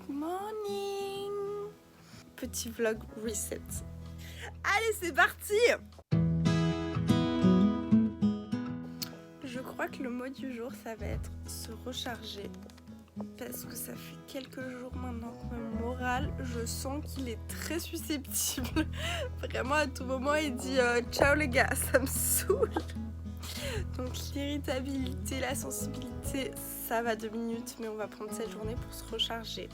Good morning. Petit vlog reset. Allez, c'est parti. Je crois que le mot du jour, ça va être se recharger. Parce que ça fait quelques jours maintenant que mon moral, je sens qu'il est très susceptible. Vraiment, à tout moment, il dit ciao les gars, ça me saoule. Donc l'irritabilité, la sensibilité, ça va 2 minutes, mais on va prendre cette journée pour se recharger.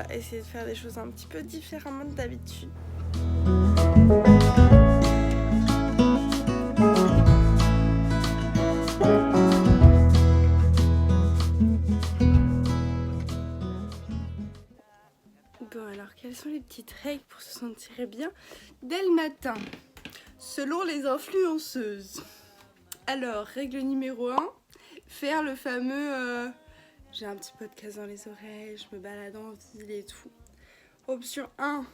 Essayer de faire des choses un petit peu différemment d'habitude. Bon, alors quelles sont les petites règles pour se sentir bien dès le matin, selon les influenceuses? Alors, règle numéro 1, faire le fameux j'ai un petit podcast dans les oreilles, je me balade en ville et tout. Option 1.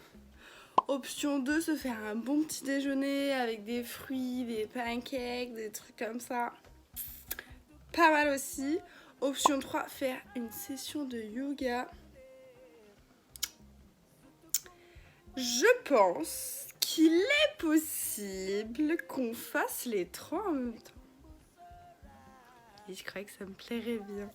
Option 2, se faire un bon petit déjeuner avec des fruits, des pancakes, des trucs comme ça. Pas mal aussi. Option 3, faire une session de yoga. Je pense qu'il est possible qu'on fasse les 3 en même temps. Et je crois que ça me plairait bien.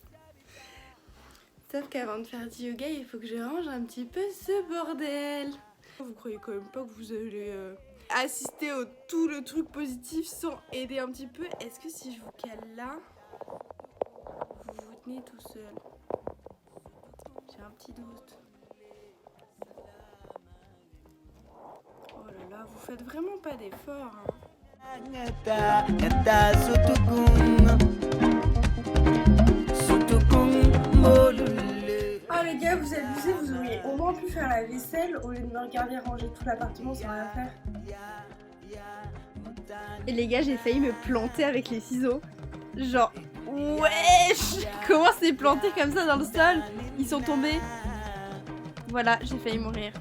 Sauf qu'avant de faire du yoga, il faut que je range un petit peu ce bordel. Vous croyez quand même pas que vous allez assister au tout le truc positif sans aider un petit peu? Est-ce que si je vous cale là, vous vous tenez tout seul? J'ai un petit doute. Oh là là, vous faites vraiment pas d'efforts, hein. Oh les gars, vous abusez, vous auriez au moins pu faire la vaisselle au lieu de me regarder ranger tout l'appartement sans rien faire. Et les gars, j'ai failli me planter avec les ciseaux. Genre, wesh! Comment c'est planté comme ça dans le sol? Ils sont tombés. Voilà, j'ai failli mourir.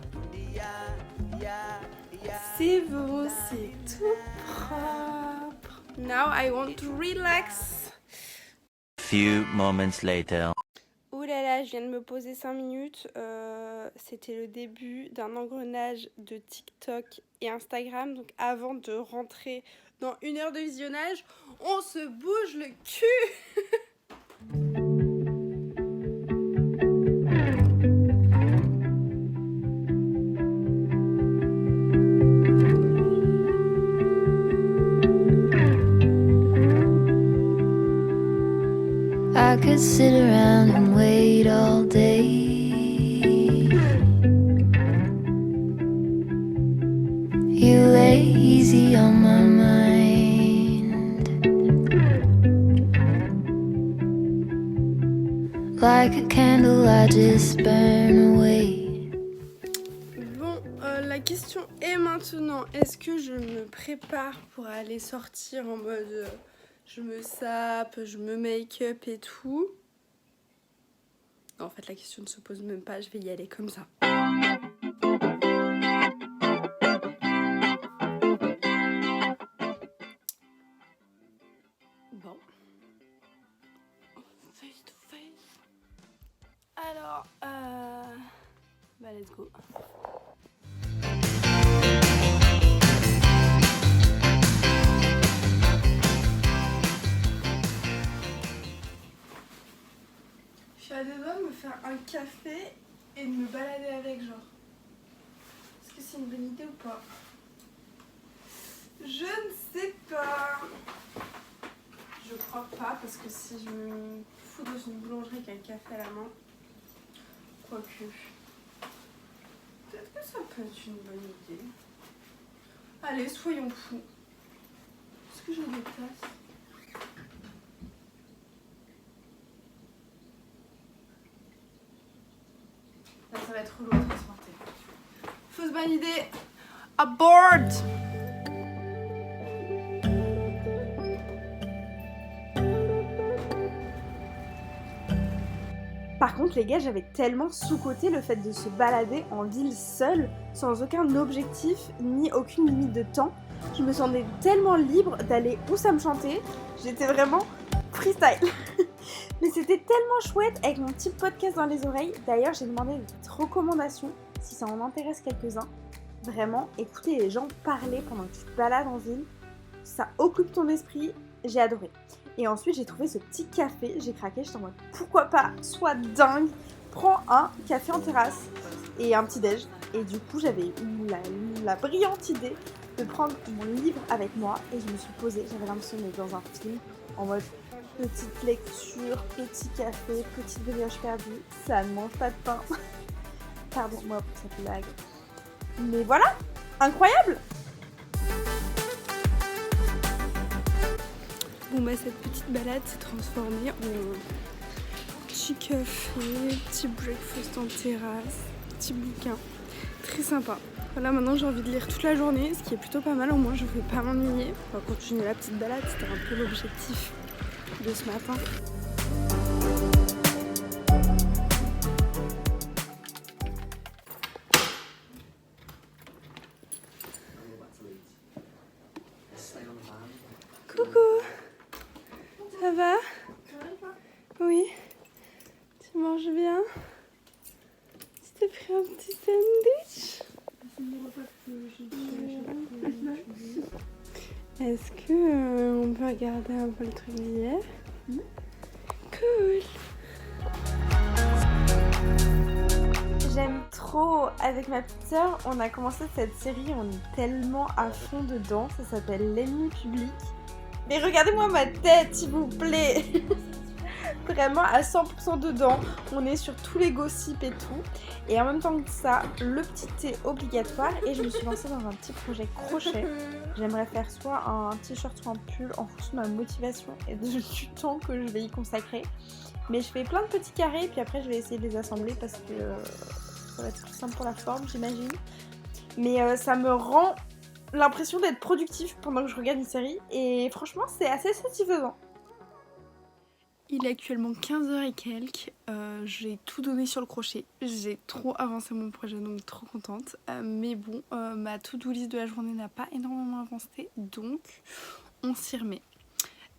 C'est bon, c'est tout propre. Now I want to relax. Few moments later. Ouh là là, je viens de me poser 5 minutes. C'était le début d'un engrenage de TikTok et Instagram. Donc avant de rentrer dans 1 heure de visionnage, on se bouge le cul. I could sit around and wait all day. You lay easy on my mind, like a candle I just burn away. Bon, la question est maintenant, est-ce que je me prépare pour aller sortir en mode... je me sape, je me make-up et tout. Non, en fait, la question ne se pose même pas, je vais y aller comme ça. Bon. Face to face. Alors, bah, let's go. Je suis à 2 doigts de me faire un café et de me balader avec, genre. Est-ce que c'est une bonne idée ou pas? Je ne sais pas. Je crois pas, parce que si je me fous dans une boulangerie avec un café à la main, quoique, peut-être que ça peut être une bonne idée. Allez, soyons fous. Est-ce que j'ai des tasses? Ça va être lourd à transporter. Fausse bonne idée. Abort! Par contre les gars, j'avais tellement sous-coté le fait de se balader en ville seule, sans aucun objectif ni aucune limite de temps. Je me sentais tellement libre d'aller où ça me chantait. J'étais vraiment freestyle. Mais c'était tellement chouette avec mon petit podcast dans les oreilles. D'ailleurs, j'ai demandé des petites recommandations si ça en intéresse quelques-uns. Vraiment, écouter les gens parler pendant que tu te balades en ville, ça occupe ton esprit, j'ai adoré. Et ensuite, j'ai trouvé ce petit café, j'ai craqué, j'étais en mode pourquoi pas, sois dingue, prends un café en terrasse et un petit déj. Et du coup, j'avais eu la brillante idée de prendre mon livre avec moi et je me suis posée, j'avais l'impression d'être dans un film en mode petite lecture, petit café, petite brioche perdue, ça ne mange pas de pain. Pardon, moi pour cette blague. Mais voilà, incroyable! Bon bah cette petite balade s'est transformée en petit café, petit breakfast en terrasse, petit bouquin. Très sympa. Voilà, maintenant j'ai envie de lire toute la journée, ce qui est plutôt pas mal, au moins je ne vais pas m'ennuyer. On va continuer la petite balade, c'était un peu l'objectif de ce matin. Coucou, ça va? Oui, tu manges bien? Tu t'es pris un petit sandwich? Est-ce que on peut regarder un peu le truc d'hier? Cool. J'aime trop, avec ma petite sœur, on a commencé cette série, on est tellement à fond dedans, ça s'appelle L'ennemi public. Mais regardez-moi ma tête, s'il vous plaît. Vraiment à 100% dedans, on est sur tous les gossips et tout. Et en même temps que ça, le petit thé obligatoire. Et je me suis lancée dans un petit projet crochet. J'aimerais faire soit un t-shirt soit un pull en fonction de ma motivation et du temps que je vais y consacrer. Mais je fais plein de petits carrés et puis après je vais essayer de les assembler parce que ça va être plus simple pour la forme, j'imagine. Mais ça me rend l'impression d'être productif pendant que je regarde une série et franchement c'est assez satisfaisant. Il est actuellement 15h et quelques, j'ai tout donné sur le crochet, j'ai trop avancé mon projet donc trop contente. Mais bon, ma to-do list de la journée n'a pas énormément avancé donc on s'y remet.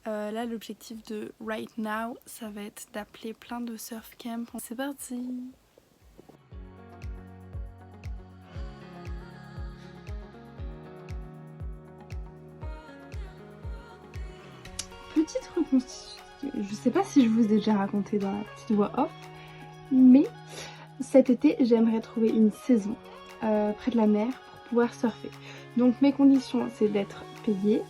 Là l'objectif de right now ça va être d'appeler plein de surf camp. C'est parti! Petite reconstitution. Je sais pas si je vous ai déjà raconté dans la petite voix off, mais cet été j'aimerais trouver une saison près de la mer pour pouvoir surfer. Donc mes conditions c'est d'être payée,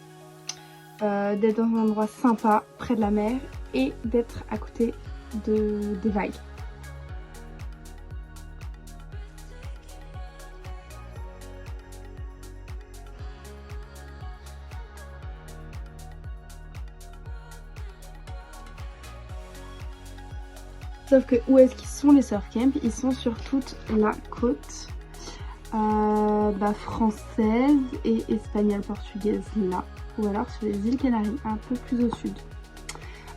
d'être dans un endroit sympa près de la mer et d'être à côté des vagues. Sauf que où est-ce qu'ils sont les surf camps? Ils sont sur toute la côte française et espagnole portugaise là. Ou alors sur les îles Canaries, un peu plus au sud.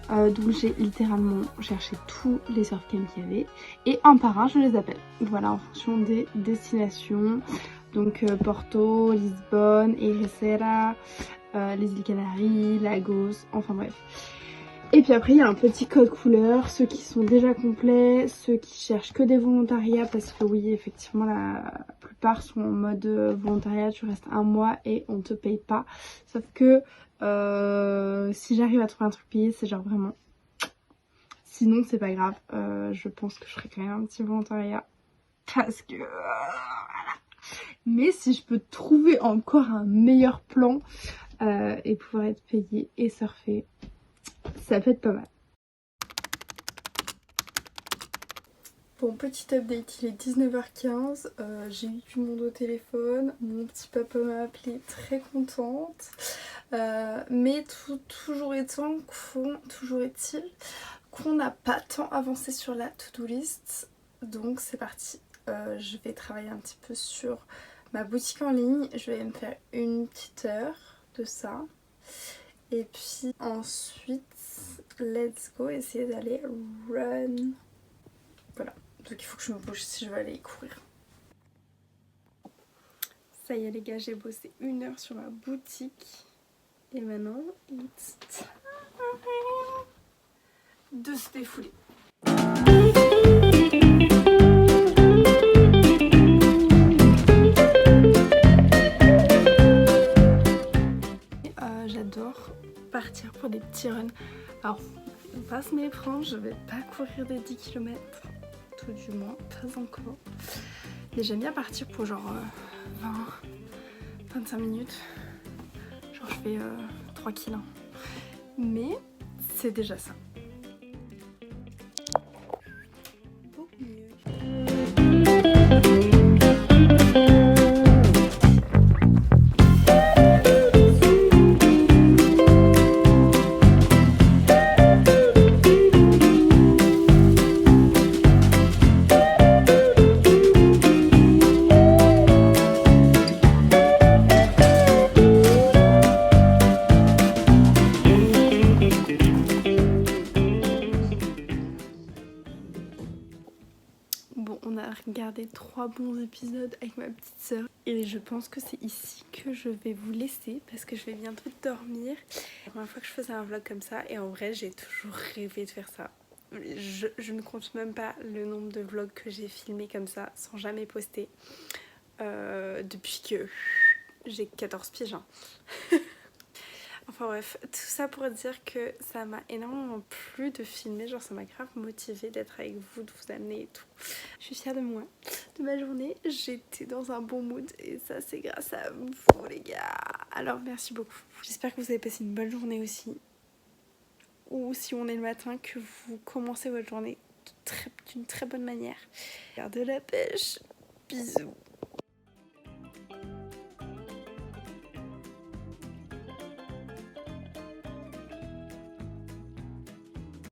Donc j'ai littéralement cherché tous les surf camps qu'il y avait. Et un par un je les appelle. Voilà, en fonction des destinations. Donc Porto, Lisbonne, Ericeira, les îles Canaries, Lagos, enfin bref. Et puis après il y a un petit code couleur, ceux qui sont déjà complets, ceux qui cherchent que des volontariats parce que oui effectivement la plupart sont en mode volontariat, tu restes un mois et on te paye pas. Sauf que si j'arrive à trouver un truc payé c'est genre vraiment... Sinon c'est pas grave, je pense que je ferai quand même un petit volontariat parce que... voilà. Mais si je peux trouver encore un meilleur plan et pouvoir être payée et surfer, ça peut être pas mal. Bon, petit update, il est 19h15, j'ai eu du monde au téléphone, mon petit papa m'a appelé très contente, mais toujours est-il qu'on n'a pas tant avancé sur la to-do list, donc c'est parti. Je vais travailler un petit peu sur ma boutique en ligne, je vais me faire une petite heure de ça. Et puis ensuite, let's go, essayer d'aller run. Voilà, donc il faut que je me bouge si je veux aller courir. Ça y est les gars, j'ai bossé 1 heure sur ma boutique. Et maintenant, it's time. de se défouler. J'adore partir pour des petits runs. Alors, on passe mes franges, je vais pas courir des 10 km, tout du moins, pas encore. Mais j'aime bien partir pour genre 20-25 minutes. Genre je fais 3 km. Mais c'est déjà ça. Beaucoup mieux. Bon, on a regardé 3 bons épisodes avec ma petite sœur et je pense que c'est ici que je vais vous laisser parce que je vais bientôt dormir. C'est la première fois que je faisais un vlog comme ça et en vrai j'ai toujours rêvé de faire ça. Je ne compte même pas le nombre de vlogs que j'ai filmés comme ça sans jamais poster depuis que j'ai 14 piges. Hein. Enfin bref, tout ça pour dire que ça m'a énormément plu de filmer, genre ça m'a grave motivée d'être avec vous, de vous amener et tout. Je suis fière de moi, de ma journée, j'étais dans un bon mood et ça c'est grâce à vous les gars. Alors merci beaucoup, j'espère que vous avez passé une bonne journée aussi. Ou si on est le matin, que vous commencez votre journée d'une très bonne manière. Gardez la pêche, bisous.